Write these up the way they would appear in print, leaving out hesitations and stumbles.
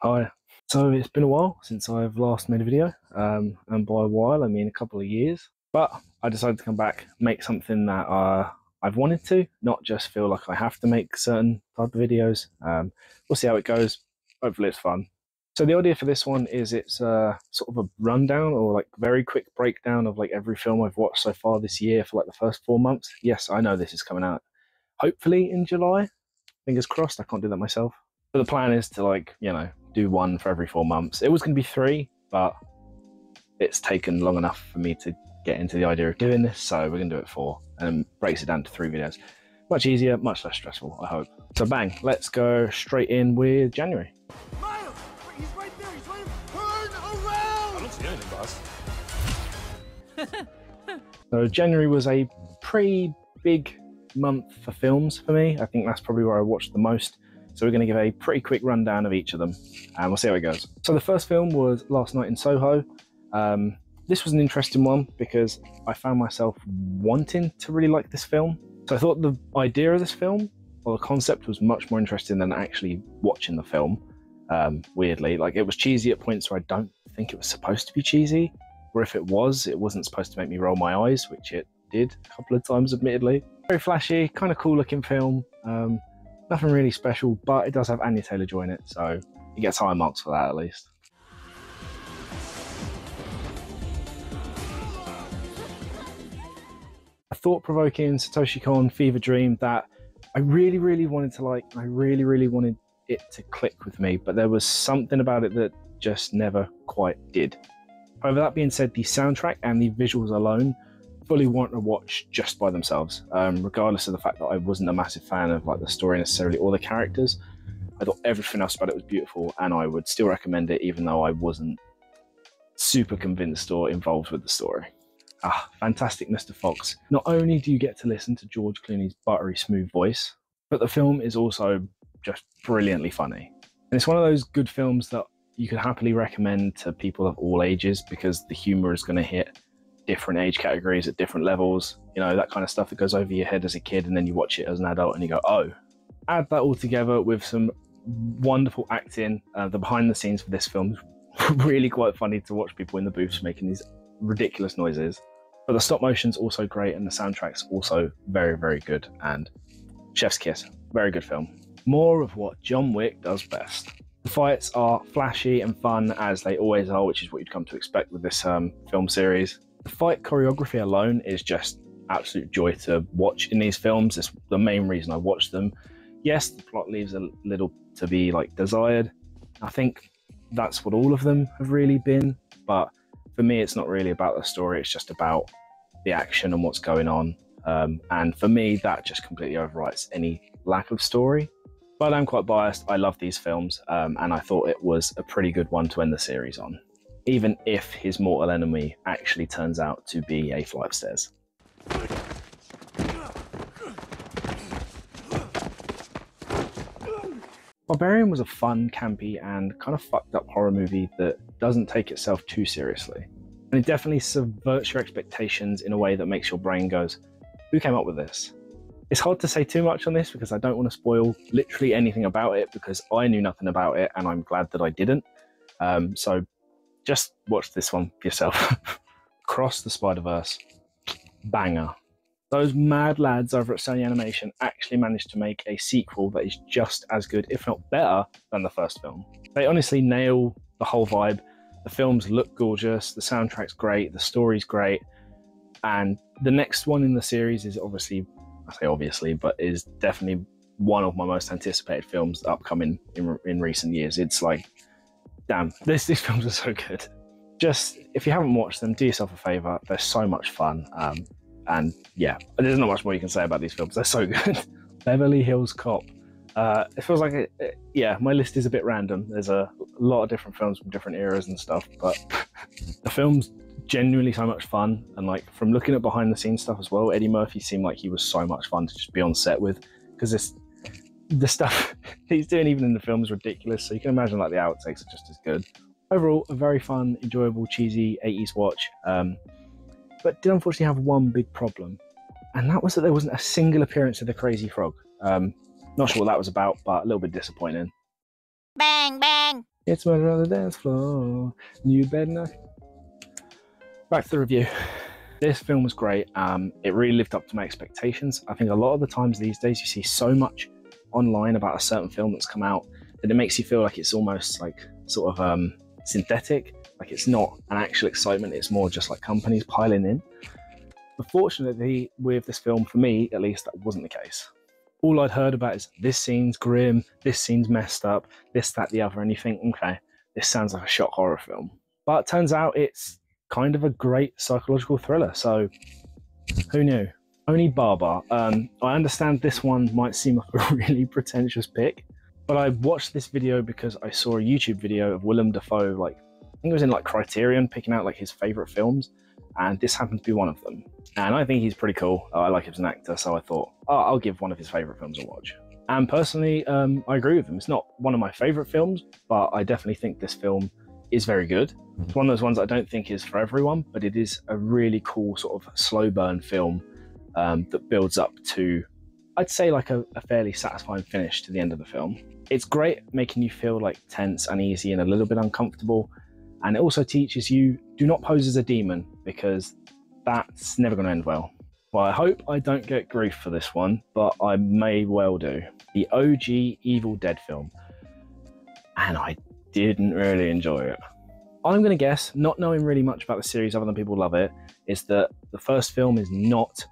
Hi. So it's been a while since I've last made a video, and by a while I mean a couple of years. But I decided to come back, make something that I've wanted to, not just feel like I have to make certain type of videos. We'll see how it goes. Hopefully it's fun. So the idea for this one is it's sort of a rundown or like very quick breakdown of like every film I've watched so far this year for like the first 4 months. Yes, I know this is coming out hopefully in July. Fingers crossed. I can't do that myself. But the plan is to do one for every 4 months. It was going to be three, but it's taken long enough for me to get into the idea of doing this, so we're going to do it four and breaks it down to 3 videos. Much easier, much less stressful, I hope. So bang, let's go straight in with January. Miles! He's right there! He's right there! Turn around! I don't see anything, boss. So January was a pretty big month for films for me. I think that's probably where I watched the most. So we're going to give a pretty quick rundown of each of them, and we'll see how it goes. So the first film was Last Night in Soho. This was an interesting one because I found myself wanting to really like this film. So I thought the idea of this film, or the concept, was much more interesting than actually watching the film. Weirdly, like it was cheesy at points where I don't think it was supposed to be cheesy, or if it was, it wasn't supposed to make me roll my eyes, which it did a couple of times, admittedly. Very flashy, kind of cool looking film. Nothing really special, but it does have Anya Taylor-Joy in it, so it gets high marks for that at least. A thought-provoking Satoshi Kon fever dream that I really, really wanted to like. I really, really wanted it to click with me, but there was something about it that just never quite did. However, that being said, the soundtrack and the visuals alone fully warrant a watch just by themselves, regardless of the fact that I wasn't a massive fan of like the story necessarily or the characters. I thought everything else about it was beautiful, and I would still recommend it even though I wasn't super convinced or involved with the story. Fantastic Mr. Fox. Not only do you get to listen to George Clooney's buttery smooth voice, but the film is also just brilliantly funny. And it's one of those good films that you could happily recommend to people of all ages because the humor is going to hit different age categories at different levels, you know, that kind of stuff that goes over your head as a kid and then you watch it as an adult and you go, oh. Add that all together with some wonderful acting. The behind the scenes for this film is really quite funny to watch people in the booths making these ridiculous noises. But the stop motion's also great and the soundtrack's also very, very good, and chef's kiss. Very good film. More of what John Wick does best. The fights are flashy and fun as they always are, which is what you'd come to expect with this film series. The fight choreography alone is just absolute joy to watch in these films. It's the main reason I watch them. Yes, the plot leaves a little to be like desired. I think that's what all of them have really been, but for me it's not really about the story, it's just about the action and what's going on. And for me that just completely overwrites any lack of story. But I'm quite biased, I love these films, and I thought it was a pretty good one to end the series on, even if his mortal enemy actually turns out to be a flight of stairs. Barbarian was a fun, campy, and kind of fucked up horror movie that doesn't take itself too seriously. And it definitely subverts your expectations in a way that makes your brain goes, who came up with this? It's hard to say too much on this because I don't want to spoil literally anything about it because I knew nothing about it and I'm glad that I didn't. So just watch this one for yourself. Across the Spider-Verse. Banger. Those mad lads over at Sony Animation actually managed to make a sequel that is just as good, if not better, than the first film. They honestly nail the whole vibe. The films look gorgeous, the soundtrack's great, the story's great, and the next one in the series is obviously, I say obviously, but is definitely one of my most anticipated films upcoming in recent years. It's like, damn, these films are so good. Just, if you haven't watched them, do yourself a favour. They're so much fun. And yeah, there's not much more you can say about these films. They're so good. Beverly Hills Cop. It feels like, yeah, my list is a bit random. There's a lot of different films from different eras and stuff, but the film's genuinely so much fun. And like, from looking at behind the scenes stuff as well, Eddie Murphy seemed like he was so much fun to just be on set with, because the stuff he's doing even in the film is ridiculous. So you can imagine like the outtakes are just as good. Overall, a very fun, enjoyable, cheesy 80s watch. But did unfortunately have one big problem, and that was that there wasn't a single appearance of the Crazy Frog. Not sure what that was about, but a little bit disappointing. Bang, bang. It's murder on the dance floor. You better not. Back to the review. This film was great. It really lived up to my expectations. I think a lot of the times these days you see so much online about a certain film that's come out that it makes you feel like it's almost like sort of synthetic, like it's not an actual excitement, it's more just like companies piling in. But fortunately with this film, for me at least, that wasn't the case. All I'd heard about is this scene's grim, this scene's messed up, this, that, the other, and you think, okay, this sounds like a shock horror film. But it turns out it's kind of a great psychological thriller, so who knew? Only Barber. I understand this one might seem like a really pretentious pick, but I watched this video because I saw a YouTube video of Willem Dafoe, like, I think it was in like Criterion, picking out like his favourite films, and this happened to be one of them. And I think he's pretty cool. I like him as an actor, so I thought, oh, I'll give one of his favourite films a watch. And personally, I agree with him. It's not one of my favourite films, but I definitely think this film is very good. It's one of those ones I don't think is for everyone, but it is a really cool sort of slow burn film that builds up to, I'd say, like a fairly satisfying finish to the end of the film. It's great making you feel like tense, uneasy, and a little bit uncomfortable. And it also teaches you, do not pose as a demon, because that's never going to end well. Well, I hope I don't get grief for this one, but I may well do. The OG Evil Dead film. And I didn't really enjoy it. I'm going to guess, not knowing really much about the series other than people love it, is that the first film is not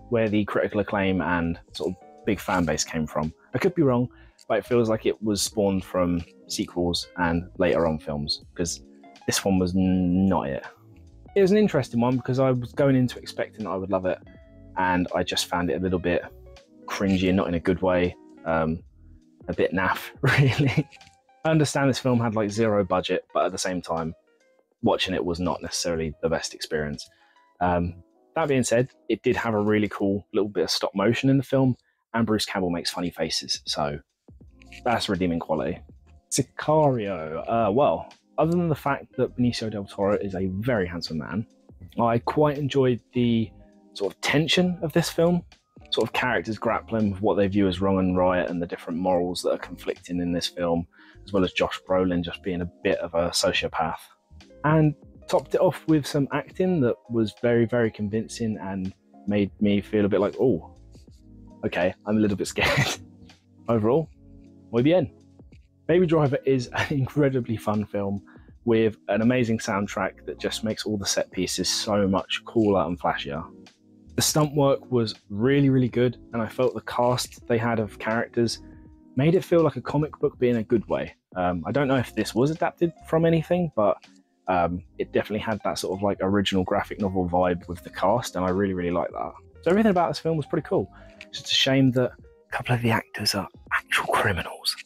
where the critical acclaim and sort of big fan base came from. I could be wrong, but it feels like it was spawned from sequels and later on films, because this one was not it. It was an interesting one because I was going into expecting that I would love it, and I just found it a little bit cringy and not in a good way, a bit naff, really. I understand this film had like zero budget, but at the same time, watching it was not necessarily the best experience. That being said, it did have a really cool little bit of stop motion in the film, and Bruce Campbell makes funny faces, so that's redeeming quality. Sicario. Well, other than the fact that Benicio del Toro is a very handsome man, I quite enjoyed the sort of tension of this film, sort of characters grappling with what they view as wrong and right and the different morals that are conflicting in this film, as well as Josh Brolin just being a bit of a sociopath. And topped it off with some acting that was very, very convincing and made me feel a bit like, oh, okay, I'm a little bit scared. Overall, muy bien. Baby Driver is an incredibly fun film with an amazing soundtrack that just makes all the set pieces so much cooler and flashier. The stunt work was really, really good, and I felt the cast they had of characters made it feel like a comic book, but in a good way. I don't know if this was adapted from anything, but it definitely had that sort of like original graphic novel vibe with the cast, and I really, really like that. So everything about this film was pretty cool. It's just a shame that a couple of the actors are actual criminals.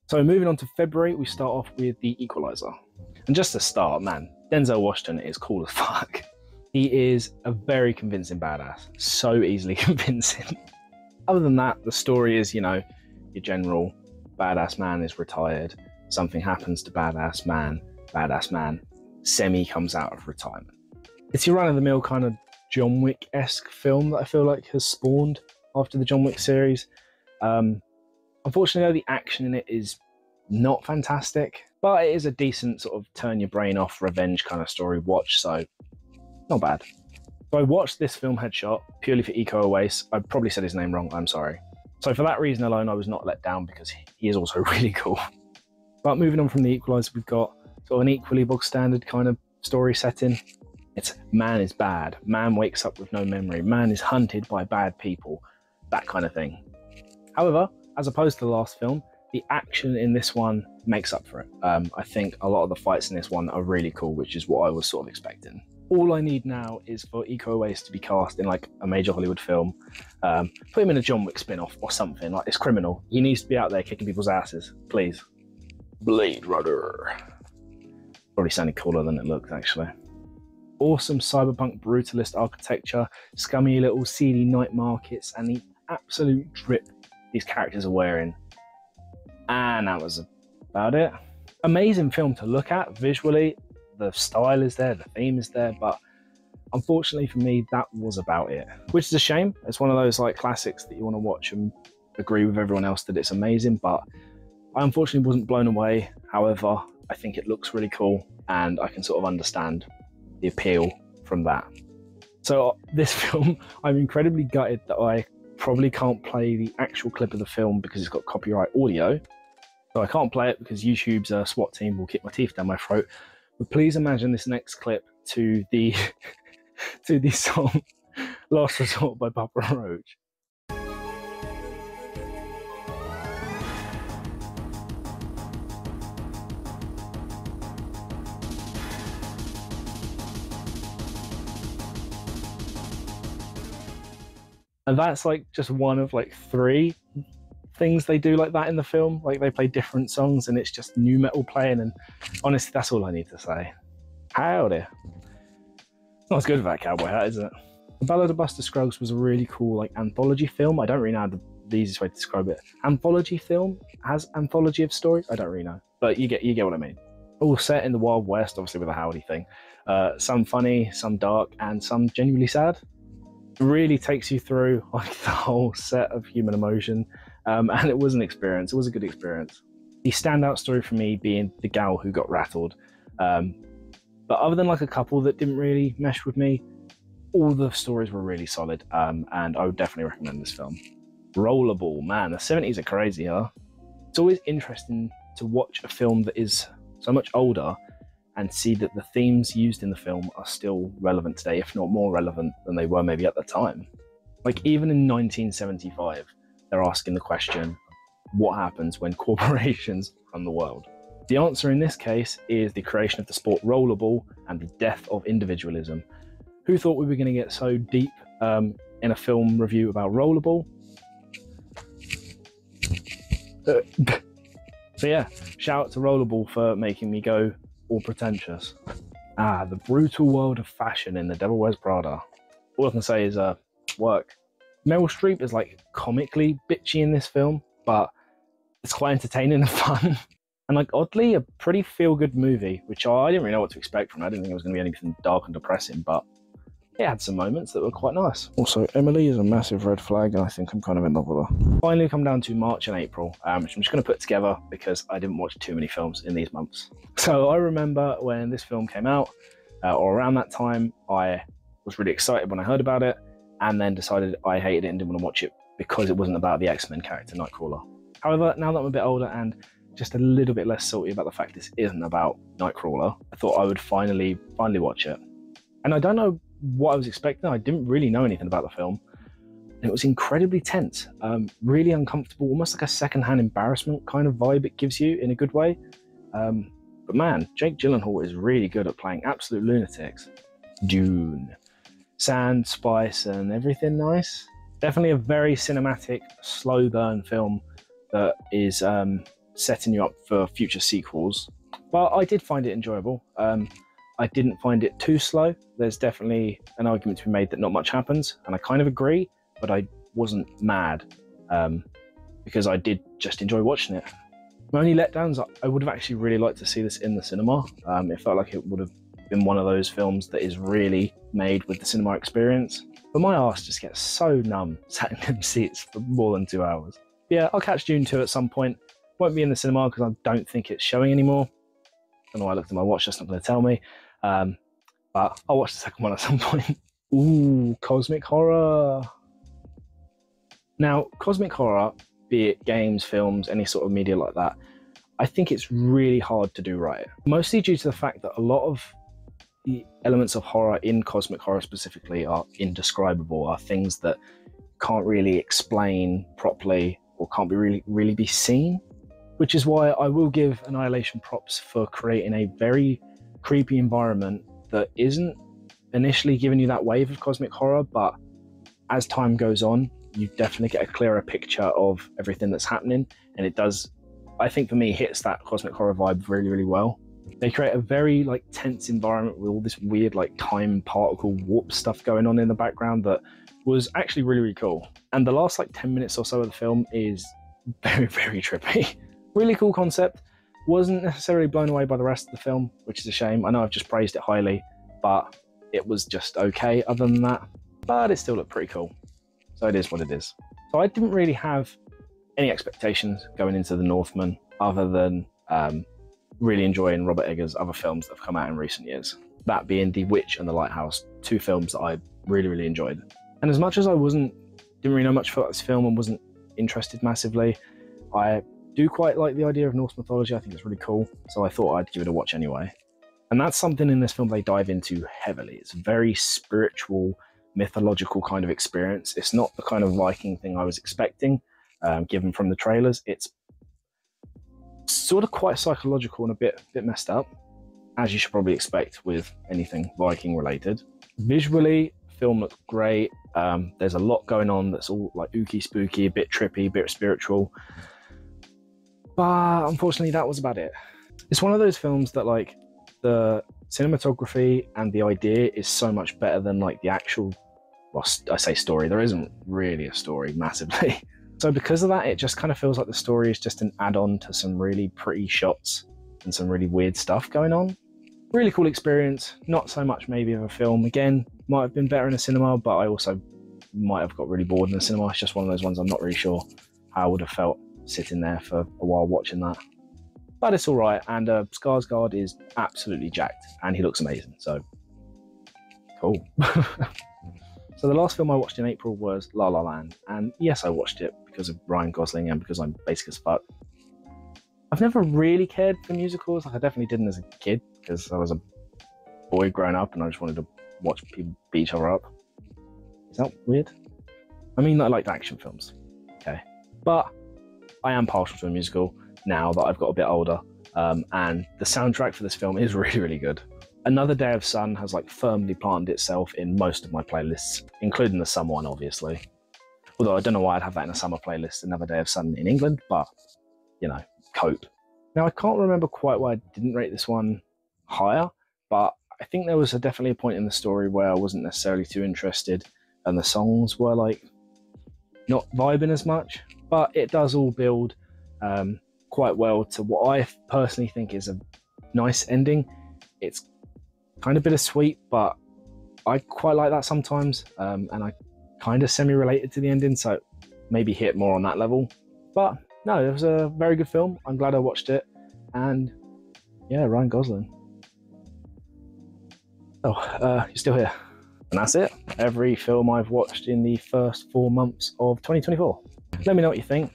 So moving on to February, we start off with The Equalizer. And just to start, man, Denzel Washington is cool as fuck. He is a very convincing badass, so easily convincing. Other than that, the story is, you know, your general badass man is retired, something happens to badass man semi comes out of retirement. It's your run-of-the-mill kind of John Wick-esque film that I feel like has spawned after the John Wick series. Unfortunately, the action in it is not fantastic, but it is a decent sort of turn your brain off revenge kind of story watch, so not bad. So I watched this film Headshot purely for Iko Uwais. I probably said his name wrong, I'm sorry. So for that reason alone, I was not let down because he is also really cool. But moving on from The Equalizer, we've got sort of an equally bog standard kind of story setting. It's man is bad, man wakes up with no memory, man is hunted by bad people, that kind of thing. However, as opposed to the last film, the action in this one makes up for it. I think a lot of the fights in this one are really cool, which is what I was sort of expecting. All I need now is for Iko Uwais to be cast in like a major Hollywood film. Put him in a John Wick spin-off or something, like it's criminal. He needs to be out there kicking people's asses, please. Blade Runner. Probably sounded cooler than it looked, actually. Awesome cyberpunk brutalist architecture, scummy little seedy night markets, and the absolute drip these characters are wearing. And that was about it. Amazing film to look at visually. the style is there, the theme is there, but unfortunately for me, that was about it, which is a shame. It's one of those like classics that you want to watch and agree with everyone else that it's amazing, but I unfortunately wasn't blown away. However, I think it looks really cool and I can sort of understand the appeal from that. So this film, I'm incredibly gutted that I probably can't play the actual clip of the film because it's got copyright audio. So I can't play it because YouTube's SWAT team will kick my teeth down my throat. But please imagine this next clip to the to the song Last Resort by Papa Roach. And that's like just one of like 3 things they do like that in the film. Like they play different songs and it's just new metal playing, and honestly, that's all I need to say. Howdy. Not as good as that cowboy hat, is it? The Ballad of Buster Scruggs was a really cool like anthology film. I don't really know the easiest way to describe it. Anthology film has anthology of stories. I don't really know, but you get what I mean. All set in the Wild West, obviously with a howdy thing. Some funny, some dark, and some genuinely sad. It really takes you through like the whole set of human emotion, and it was an experience. It was a good experience. The standout story for me being the gal who got rattled. But other than like a couple that didn't really mesh with me, all the stories were really solid, and I would definitely recommend this film. Rollerball, man, the 70s are crazy, huh? It's always interesting to watch a film that is so much older and see that the themes used in the film are still relevant today, if not more relevant than they were maybe at the time. Like even in 1975, they're asking the question, what happens when corporations run the world? The answer in this case is the creation of the sport rollerball and the death of individualism. Who thought we were going to get so deep in a film review about rollerball? So yeah, shout out to Rollerball for making me go all pretentious. The brutal world of fashion in The Devil Wears Prada. All I can say is work. Meryl Streep is like comically bitchy in this film, but it's quite entertaining and fun. And like oddly, a pretty feel-good movie, which I didn't really know what to expect from it. I didn't think it was going to be anything dark and depressing, but it had some moments that were quite nice. Also, Emily is a massive red flag, and I think I'm kind of in love with her. Finally, come down to March and April, which I'm just going to put together because I didn't watch too many films in these months. So I remember when this film came out, or around that time, I was really excited when I heard about it, and then decided I hated it and didn't want to watch it because it wasn't about the X-Men character Nightcrawler. However, now that I'm a bit older and just a little bit less salty about the fact this isn't about Nightcrawler, I thought I would finally watch it. And I don't know what I was expecting. I didn't really know anything about the film. And it was incredibly tense, really uncomfortable, almost like a secondhand embarrassment kind of vibe it gives you in a good way. But man, Jake Gyllenhaal is really good at playing absolute lunatics. Dune. Sand, spice, and everything nice. Definitely a very cinematic, slow burn film that is setting you up for future sequels. But I did find it enjoyable. I didn't find it too slow. There's definitely an argument to be made that not much happens, and I kind of agree, but I wasn't mad because I did just enjoy watching it. My only letdowns, I would have actually really liked to see this in the cinema. It felt like it would have been one of those films that is really made with the cinema experience. But my arse just gets so numb sat in them seats for more than 2 hours. Yeah, I'll catch Dune 2 at some point. Won't be in the cinema because I don't think it's showing anymore. Don't know why I looked at my watch, that's not going to tell me. But I'll watch the second one at some point. Ooh, cosmic horror. Now, cosmic horror, be it games, films, any sort of media like that, I think it's really hard to do right. Mostly due to the fact that a lot of the elements of horror in cosmic horror specifically are indescribable, are things that can't really explain properly or can't be really be seen. Which is why I will give Annihilation props for creating a very creepy environment that isn't initially giving you that wave of cosmic horror, but as time goes on, you definitely get a clearer picture of everything that's happening. And it does, I think for me, hits that cosmic horror vibe really well. They create a very like tense environment with all this weird like time particle warp stuff going on in the background that was actually really cool. And the last like 10 minutes or so of the film is very trippy. Really cool concept, Wasn't necessarily blown away by the rest of the film, which is a shame. I know I've just praised it highly, but it was just okay other than that. But it still looked pretty cool. So it is what it is. So I didn't really have any expectations going into The Northman other than really enjoying Robert Eggers' other films that have come out in recent years. That being The Witch and The Lighthouse, two films that I really, really enjoyed. And as much as I didn't really know much about this film and wasn't interested massively, I do quite like the idea of Norse mythology. I think it's really cool. So I thought I'd give it a watch anyway. And that's something in this film they dive into heavily. It's a very spiritual, mythological kind of experience. It's not the kind of Viking thing I was expecting, given from the trailers. It's sort of quite psychological and a bit messed up, as you should probably expect with anything Viking related. Visually, film looks great. There's a lot going on that's all like ooky spooky, a bit trippy, a bit spiritual. But unfortunately, that was about it. It's one of those films that like the cinematography and the idea is so much better than like the actual, well, I say story. There isn't really a story massively. So because of that, it just kind of feels like the story is just an add-on to some really pretty shots and some really weird stuff going on. Really cool experience. Not so much maybe of a film. Again, might have been better in a cinema, but I also might have got really bored in the cinema. It's just one of those ones I'm not really sure how I would have felt sitting there for a while watching that. But it's all right, and Skarsgård is absolutely jacked, and he looks amazing, so cool. So the last film I watched in April was La La Land, and yes, I watched it because of Ryan Gosling and because I'm basic as fuck. I've never really cared for musicals. Like I definitely didn't as a kid because I was a boy growing up and I just wanted to watch people beat each other up. Is that weird? I mean, I liked action films, okay, but I am partial to a musical now that I've got a bit older, and the soundtrack for this film is really, really good. Another Day of Sun has like firmly planted itself in most of my playlists, including the summer one, obviously. Although I don't know why I'd have that in a summer playlist, Another Day of Sun in England, but, you know, cope. Now, I can't remember quite why I didn't rate this one higher, but I think there was definitely a point in the story where I wasn't necessarily too interested, and the songs were like not vibing as much, but it does all build quite well to what I personally think is a nice ending. It's kind of bittersweet, but I quite like that sometimes, and I kind of semi-related to the ending, so maybe hit more on that level. But no, it was a very good film. I'm glad I watched it, and yeah, Ryan Gosling. Oh, you're still here. And that's it. Every film I've watched in the first 4 months of 2024. Let me know what you think.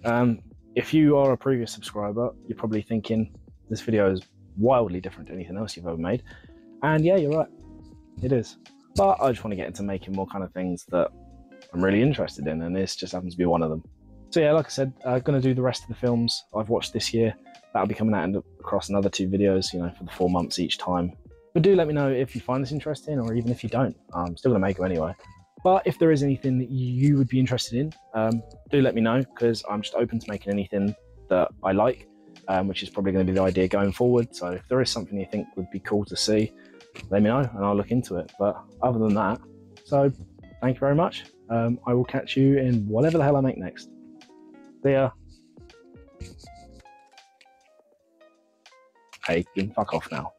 If you are a previous subscriber, you're probably thinking this video is wildly different to anything else you've ever made. And yeah, you're right. It is. But I just want to get into making more kind of things that I'm really interested in, and this just happens to be one of them. So yeah, like I said, I'm going to do the rest of the films I've watched this year. That'll be coming out across another 2 videos, you know, for the 4 months each time. But do let me know if you find this interesting, or even if you don't. I'm still going to make them anyway. But if there is anything that you would be interested in, do let me know, because I'm just open to making anything that I like, which is probably going to be the idea going forward. So if there is something you think would be cool to see, let me know and I'll look into it. But other than that, so thank you very much. I will catch you in whatever the hell I make next. See ya. Hey, you can fuck off now.